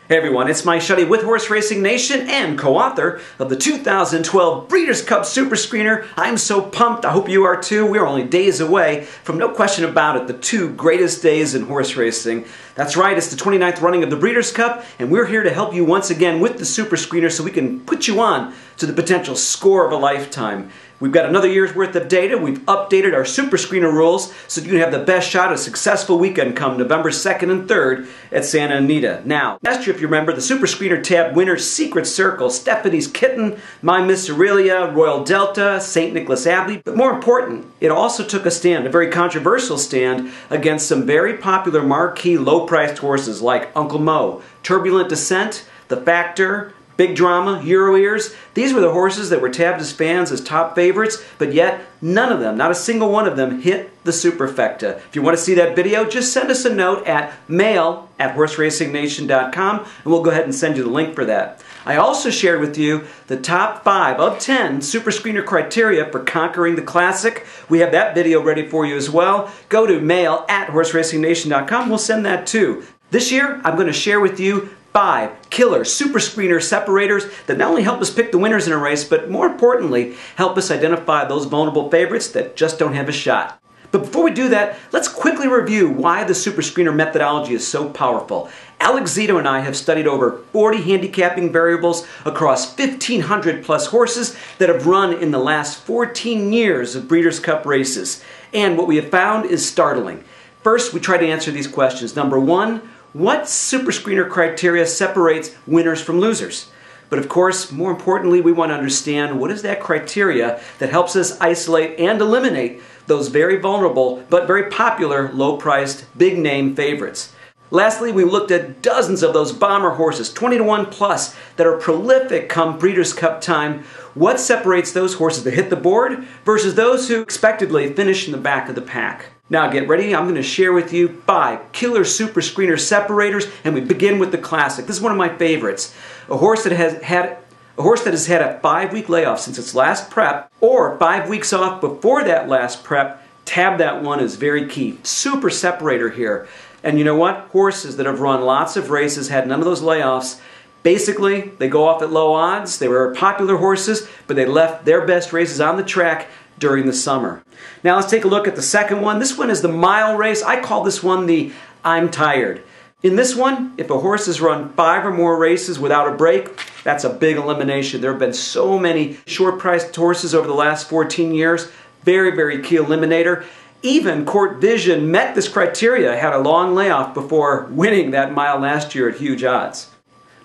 Hey everyone, it's Mike Shuddy with Horse Racing Nation and co-author of the 2012 Breeders' Cup Super Screener. I'm so pumped, I hope you are too. We're only days away from, no question about it, the two greatest days in horse racing. That's right, it's the 29th running of the Breeders' Cup, and we're here to help you once again with the Super Screener so we can put you on to the potential score of a lifetime. We've got another year's worth of data. We've updated our Super Screener rules so you can have the best shot at a successful weekend come November 2nd and 3rd at Santa Anita. Now, last year, if you remember, the Super Screener tabbed winners Secret Circle, Stephanie's Kitten, My Miss Aurelia, Royal Delta, St. Nicholas Abbey. But more important, it also took a stand, a very controversial stand, against some very popular marquee low-priced horses like Uncle Mo, Turbulent Descent, The Factor, Big Drama, Euro Ears. These were the horses that were tabbed as fans as top favorites, but yet none of them, not a single one of them, hit the superfecta. If you want to see that video, just send us a note at mail@horseracingnation.com and we'll go ahead and send you the link for that. I also shared with you the top 5 of 10 Super Screener criteria for conquering the Classic. We have that video ready for you as well. Go to mail@horseracingnation.com. We'll send that too. This year, I'm going to share with you 5 killer Super Screener separators that not only help us pick the winners in a race, but more importantly, help us identify those vulnerable favorites that just don't have a shot. But before we do that, let's quickly review why the Super Screener methodology is so powerful. Alex Zito and I have studied over 40 handicapping variables across 1,500 plus horses that have run in the last 14 years of Breeders' Cup races. And what we have found is startling. First, we try to answer these questions. Number 1, what Super Screener criteria separates winners from losers? But of course, more importantly, we want to understand what is that criteria that helps us isolate and eliminate those very vulnerable but very popular low-priced big-name favorites. Lastly, we looked at dozens of those bomber horses, 20-to-1 plus, that are prolific come Breeders' Cup time. What separates those horses that hit the board versus those who expectedly finish in the back of the pack? Now get ready, I'm going to share with you 5 killer Super Screener separators, and we begin with the Classic. This is one of my favorites. A horse that has had a 5-week layoff since its last prep, or 5 weeks off before that last prep. Tab that one is very key. Super separator here. And you know what? Horses that have run lots of races, had none of those layoffs, basically, they go off at low odds. They were popular horses, but they left their best races on the track during the summer. Now let's take a look at the second one. This one is the mile race. I call this one the I'm Tired. In this one, if a horse has run 5 or more races without a break, that's a big elimination. There have been so many short-priced horses over the last 14 years. Very, very key eliminator. Even Court Vision met this criteria, had a long layoff before winning that mile last year at huge odds.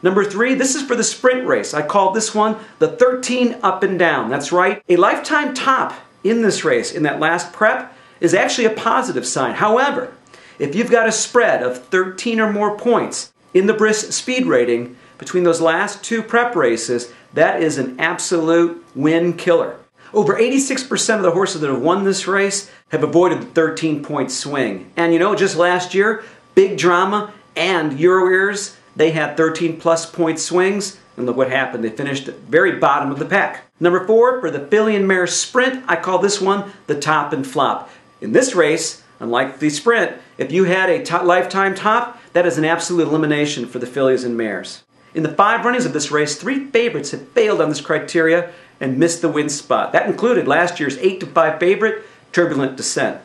Number 3, this is for the sprint race. I call this one the 13 up and down. That's right. A lifetime top in this race, in that last prep, is actually a positive sign. However, if you've got a spread of 13 or more points in the BRIS speed rating between those last 2 prep races, that is an absolute win killer. Over 86% of the horses that have won this race have avoided the 13-point swing. And you know, just last year, Big Drama and Euro Ears, they had 13-plus point swings, and look what happened. They finished at the very bottom of the pack. Number 4, for the filly and mare sprint, I call this one the top and flop. In this race, unlike the sprint, if you had a lifetime top, that is an absolute elimination for the fillies and mares. In the 5 runnings of this race, 3 favorites have failed on this criteria and missed the win spot. That included last year's 8-to-5 favorite, Turbulent Descent.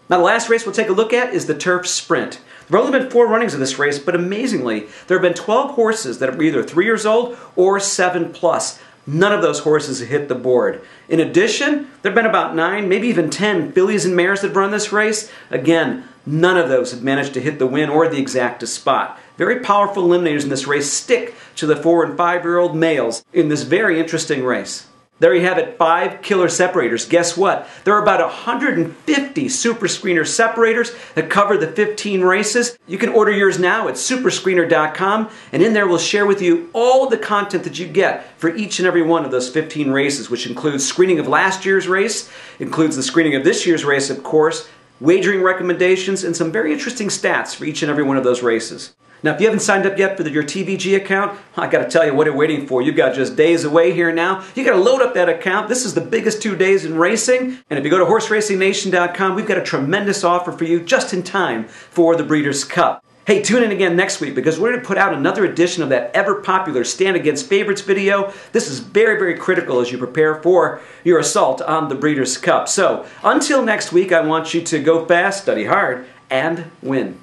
Now the last race we'll take a look at is the Turf Sprint. There have only been 4 runnings of this race, but amazingly, there have been 12 horses that are either 3 years old or 7 plus. None of those horses have hit the board. In addition, there have been about 9, maybe even 10 fillies and mares that have run this race. Again, none of those have managed to hit the win or the exacta spot. Very powerful eliminators in this race stick to the 4- and 5-year-old males in this very interesting race. There you have it, 5 killer separators. Guess what? There are about 150 Super Screener separators that cover the 15 races. You can order yours now at superscreener.com, and in there we'll share with you all the content that you get for each and every one of those 15 races, which includes screening of last year's race, includes the screening of this year's race, of course, wagering recommendations, and some very interesting stats for each and every one of those races. Now, if you haven't signed up yet for your TVG account, I got to tell you what you're waiting for. You've got just days away here now. You got to load up that account. This is the biggest 2 days in racing. And if you go to horseracingnation.com, we've got a tremendous offer for you just in time for the Breeders' Cup. Hey, tune in again next week because we're going to put out another edition of that ever-popular Stand Against Favorites video. This is very, very critical as you prepare for your assault on the Breeders' Cup. So, until next week, I want you to go fast, study hard, and win.